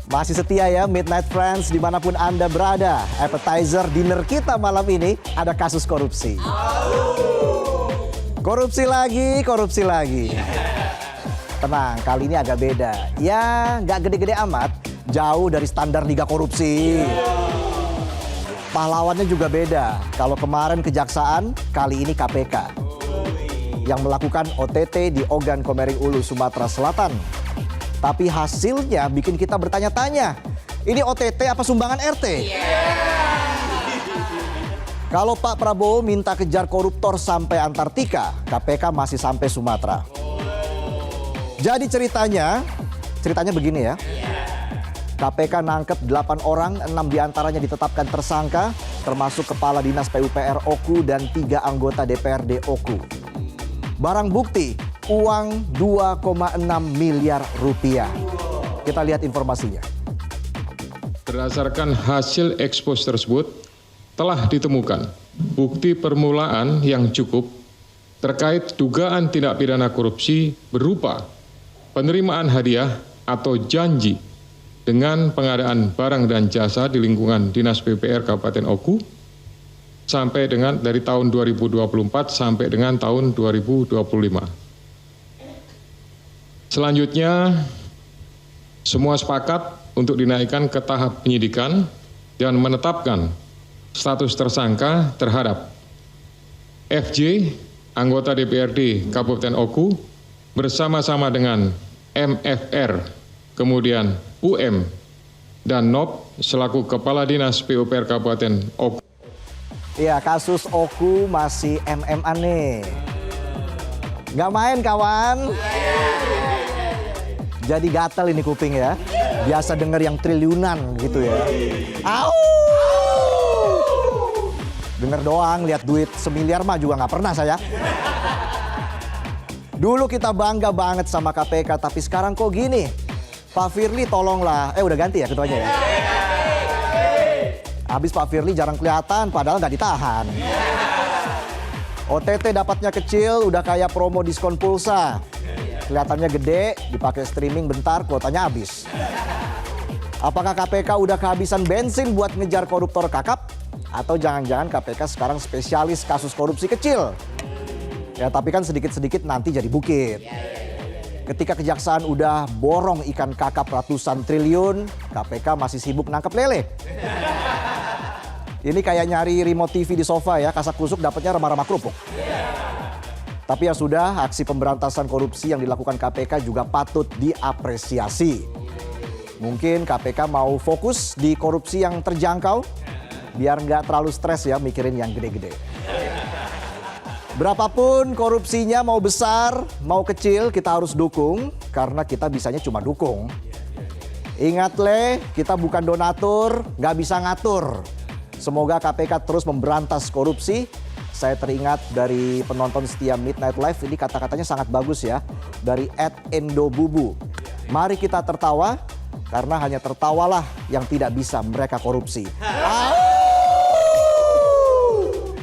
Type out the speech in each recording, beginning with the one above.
Masih setia ya Midnight Friends dimanapun Anda berada. Appetizer dinner kita malam ini ada kasus korupsi. Korupsi lagi. Tenang, kali ini agak beda. Ya, nggak gede-gede amat. Jauh dari standar liga korupsi. Pahlawannya juga beda. Kalau kemarin kejaksaan, kali ini KPK. Yang melakukan OTT di Ogan Komering Ulu, Sumatera Selatan. Tapi hasilnya bikin kita bertanya-tanya. Ini OTT apa sumbangan RT? Kalau Pak Prabowo minta kejar koruptor sampai Antartika, KPK masih sampai Sumatera. Jadi ceritanya begini ya. KPK nangkep 8 orang, 6 diantaranya ditetapkan tersangka, termasuk Kepala Dinas PUPR Oku dan 3 anggota DPRD Oku. Barang bukti, uang 2,6 miliar rupiah. Kita lihat informasinya. Berdasarkan hasil ekspos tersebut, telah ditemukan bukti permulaan yang cukup terkait dugaan tindak pidana korupsi berupa penerimaan hadiah atau janji dengan pengadaan barang dan jasa di lingkungan Dinas PUPR Kabupaten Oku sampai dengan dari tahun 2024 sampai dengan tahun 2025. Selanjutnya, semua sepakat untuk dinaikkan ke tahap penyidikan dan menetapkan status tersangka terhadap FJ, anggota DPRD Kabupaten Oku, bersama-sama dengan MFR, kemudian UM, dan NOP selaku Kepala Dinas PUPR Kabupaten Oku. Iya, kasus Oku masih MM-an nih. Nggak main kawan. Jadi gatel ini kuping ya. Biasa denger yang triliunan gitu ya. Au! Denger doang, lihat duit semiliar mah juga nggak pernah saya. Dulu kita bangga banget sama KPK, tapi sekarang kok gini? Pak Firly tolonglah. Udah ganti ya ketuanya ya? Habis Pak Firly jarang kelihatan, padahal nggak ditahan. OTT dapatnya kecil, udah kayak promo diskon pulsa. Kelihatannya gede, dipakai streaming bentar, kuotanya habis. Apakah KPK udah kehabisan bensin buat ngejar koruptor kakap? Atau jangan-jangan KPK sekarang spesialis kasus korupsi kecil? Ya tapi kan sedikit-sedikit nanti jadi bukit. Ketika kejaksaan udah borong ikan kakap ratusan triliun, KPK masih sibuk nangkep lele. Ini kayak nyari remote TV di sofa ya, kasak kusuk dapatnya remah-remah kerupuk. Tapi ya sudah, aksi pemberantasan korupsi yang dilakukan KPK juga patut diapresiasi. Mungkin KPK mau fokus di korupsi yang terjangkau, biar nggak terlalu stres ya mikirin yang gede-gede. Berapapun korupsinya, mau besar, mau kecil, kita harus dukung, karena kita bisanya cuma dukung. Ingat kita bukan donatur, nggak bisa ngatur. Semoga KPK terus memberantas korupsi. Saya teringat dari penonton setia Midnight Live, ini kata-katanya sangat bagus ya. Dari @endobubu. Mari kita tertawa, karena hanya tertawalah yang tidak bisa mereka korupsi.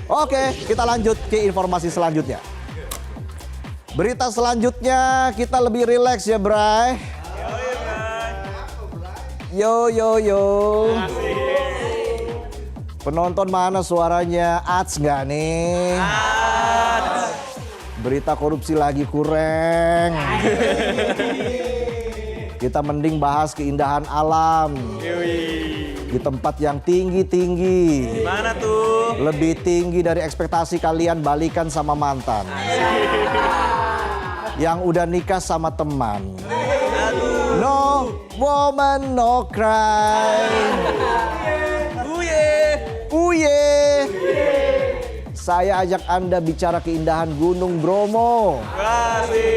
Oke, kita lanjut ke informasi selanjutnya. Berita selanjutnya kita lebih rileks ya, Bray. Yo. Penonton mana suaranya? Ats nggak nih? Berita korupsi lagi kurang. Kita mending bahas keindahan alam. Di tempat yang tinggi-tinggi. Mana tuh? Lebih tinggi dari ekspektasi kalian balikan sama mantan. Yang udah nikah sama teman. No woman, no cry. Uye. Saya ajak Anda bicara keindahan Gunung Bromo.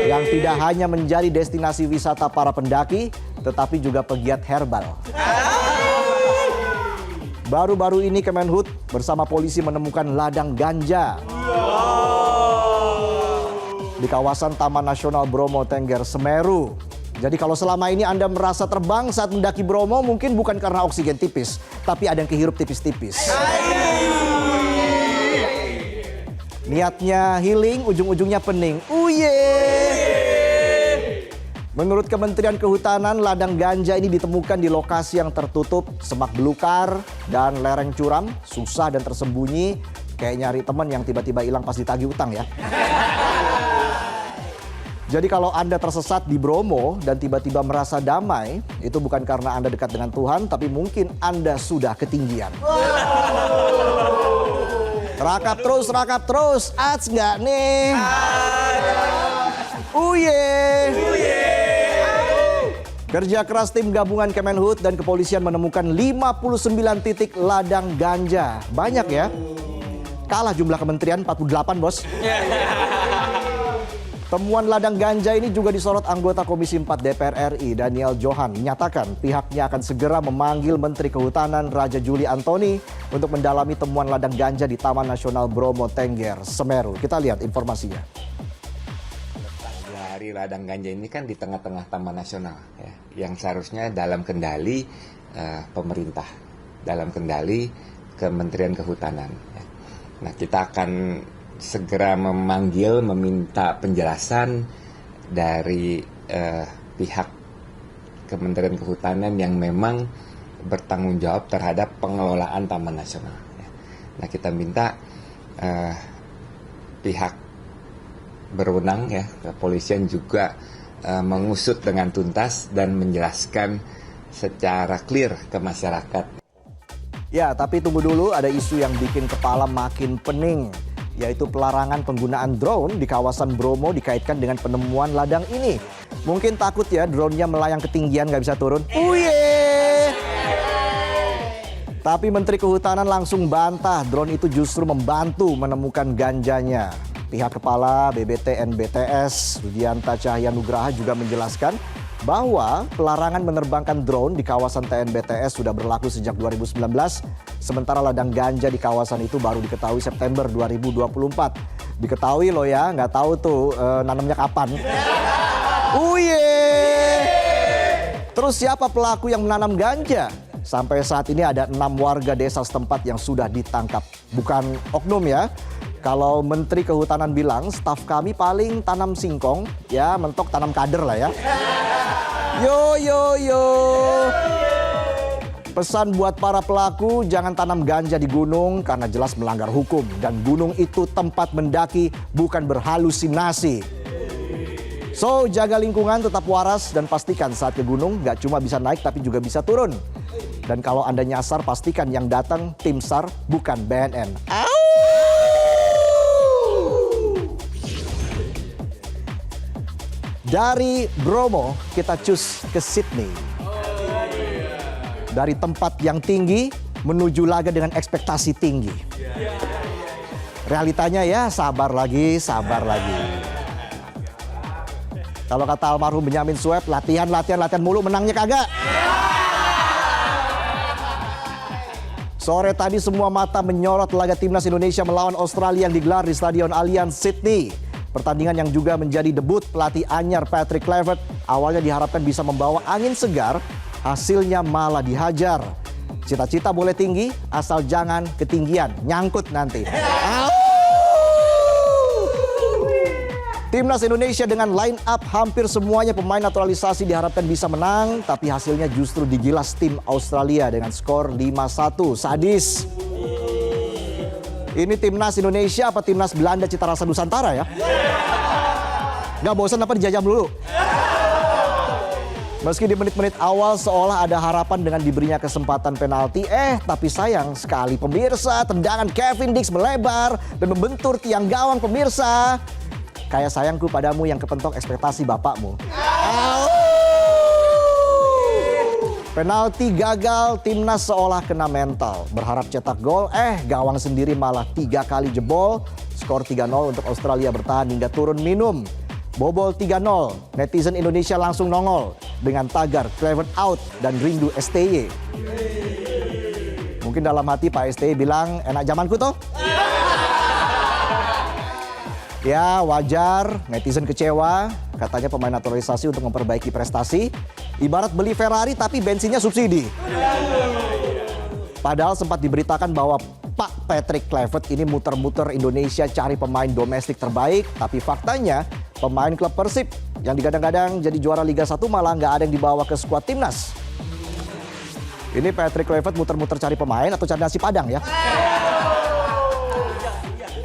Yang tidak hanya menjadi destinasi wisata para pendaki, tetapi juga pegiat herbal. Baru-baru ini Kemenhub bersama polisi menemukan ladang ganja di kawasan Taman Nasional Bromo Tengger Semeru. Jadi kalau selama ini Anda merasa terbang saat mendaki Bromo, mungkin bukan karena oksigen tipis, tapi ada yang kehirup tipis-tipis. Niatnya healing, ujung-ujungnya pening. Uye. Menurut Kementerian Kehutanan, ladang ganja ini ditemukan di lokasi yang tertutup, semak belukar, dan lereng curam, susah dan tersembunyi, kayak nyari teman yang tiba-tiba hilang pas ditagih utang ya. Jadi kalau Anda tersesat di Bromo dan tiba-tiba merasa damai, itu bukan karena Anda dekat dengan Tuhan, tapi mungkin Anda sudah ketinggian. Rakap terus, ats nggak nih? Uye. Kerja keras tim gabungan Kemenhub dan kepolisian menemukan 59 titik ladang ganja. Banyak ya? Kalah jumlah kementerian 48, Bos. Temuan ladang ganja ini juga disorot anggota Komisi 4 DPR RI Daniel Johan, menyatakan pihaknya akan segera memanggil Menteri Kehutanan Raja Juli Antoni untuk mendalami temuan ladang ganja di Taman Nasional Bromo Tengger, Semeru. Kita lihat informasinya. Dari ladang ganja ini kan di tengah-tengah Taman Nasional, ya, yang seharusnya dalam kendali pemerintah, dalam kendali Kementerian Kehutanan. Ya. Nah, kita akan segera meminta penjelasan dari pihak Kementerian Kehutanan yang memang bertanggung jawab terhadap pengelolaan Taman Nasional. Nah, kita minta pihak berwenang ya, kepolisian juga mengusut dengan tuntas dan menjelaskan secara clear ke masyarakat. Ya, tapi tunggu dulu, ada isu yang bikin kepala makin pening, yaitu pelarangan penggunaan drone di kawasan Bromo dikaitkan dengan penemuan ladang ini. Mungkin takut ya drone-nya melayang ketinggian nggak bisa turun. Uye! Tapi Menteri Kehutanan langsung bantah drone itu justru membantu menemukan ganjanya. Pihak Kepala BBTN BTS, Rudianta Cahya Nugraha juga menjelaskan bahwa pelarangan menerbangkan drone di kawasan TNBTS sudah berlaku sejak 2019, sementara ladang ganja di kawasan itu baru diketahui September 2024. Diketahui loh ya, nggak tahu tuh nanamnya kapan. Uye! Terus siapa pelaku yang menanam ganja? Sampai saat ini ada 6 warga desa setempat yang sudah ditangkap. Bukan oknum ya. Kalau Menteri Kehutanan bilang, staf kami paling tanam singkong, ya mentok tanam kader lah ya. Yo. Pesan buat para pelaku, jangan tanam ganja di gunung karena jelas melanggar hukum. Dan gunung itu tempat mendaki, bukan berhalusinasi. So, jaga lingkungan, tetap waras, dan pastikan saat ke gunung gak cuma bisa naik tapi juga bisa turun. Dan kalau Anda nyasar, pastikan yang datang tim SAR bukan BNN. Dari Bromo, kita cus ke Sydney. Dari tempat yang tinggi, menuju laga dengan ekspektasi tinggi. Realitanya ya, sabar lagi. Kalau kata almarhum Benyamin Sueb, latihan mulu, menangnya kagak. Sore tadi semua mata menyorot laga timnas Indonesia melawan Australia yang digelar di Stadion Allianz Sydney. Pertandingan yang juga menjadi debut pelatih anyar Patrick Kluivert awalnya diharapkan bisa membawa angin segar, hasilnya malah dihajar. Cita-cita boleh tinggi, asal jangan ketinggian, nyangkut nanti. Timnas Indonesia dengan line up hampir semuanya pemain naturalisasi diharapkan bisa menang, tapi hasilnya justru digilas tim Australia dengan skor 5-1. Sadis. Ini timnas Indonesia apa timnas Belanda Cita Rasa Nusantara ya? Gak bosan apa dijajah dulu? Meski di menit-menit awal seolah ada harapan dengan diberinya kesempatan penalti, tapi sayang sekali pemirsa, tendangan Kevin Dix melebar dan membentur tiang gawang pemirsa. Kayak sayangku padamu yang kepentok ekspektasi bapakmu. Penalti gagal, timnas seolah kena mental. Berharap cetak gol, gawang sendiri malah 3 kali jebol. Skor 3-0 untuk Australia bertahan hingga turun minum. Bobol 3-0, netizen Indonesia langsung nongol dengan tagar Kluivert out dan rindu STY. Mungkin dalam hati Pak STY bilang, enak zamanku toh? Ya wajar, netizen kecewa, katanya pemain naturalisasi untuk memperbaiki prestasi. Ibarat beli Ferrari tapi bensinnya subsidi. Padahal sempat diberitakan bahwa Pak Patrick Kluivert ini muter-muter Indonesia cari pemain domestik terbaik. Tapi faktanya pemain klub Persib yang digadang-gadang jadi juara Liga 1 malah nggak ada yang dibawa ke skuad timnas. Ini Patrick Kluivert muter-muter cari pemain atau cari nasi padang ya?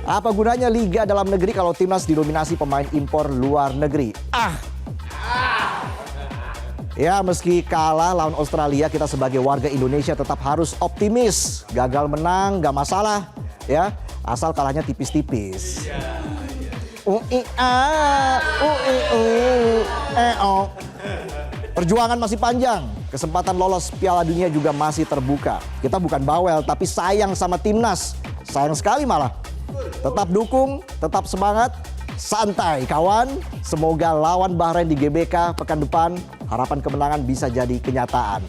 Apa gunanya liga dalam negeri kalau timnas didominasi pemain impor luar negeri? Ya, meski kalah lawan Australia, kita sebagai warga Indonesia tetap harus optimis. Gagal menang gak masalah ya, asal kalahnya tipis-tipis. Perjuangan masih panjang, kesempatan lolos Piala Dunia juga masih terbuka. Kita bukan bawel, tapi sayang sama timnas. Sayang sekali malah. Tetap dukung, tetap semangat, santai kawan. Semoga lawan Bahrain di GBK pekan depan, harapan kemenangan bisa jadi kenyataan.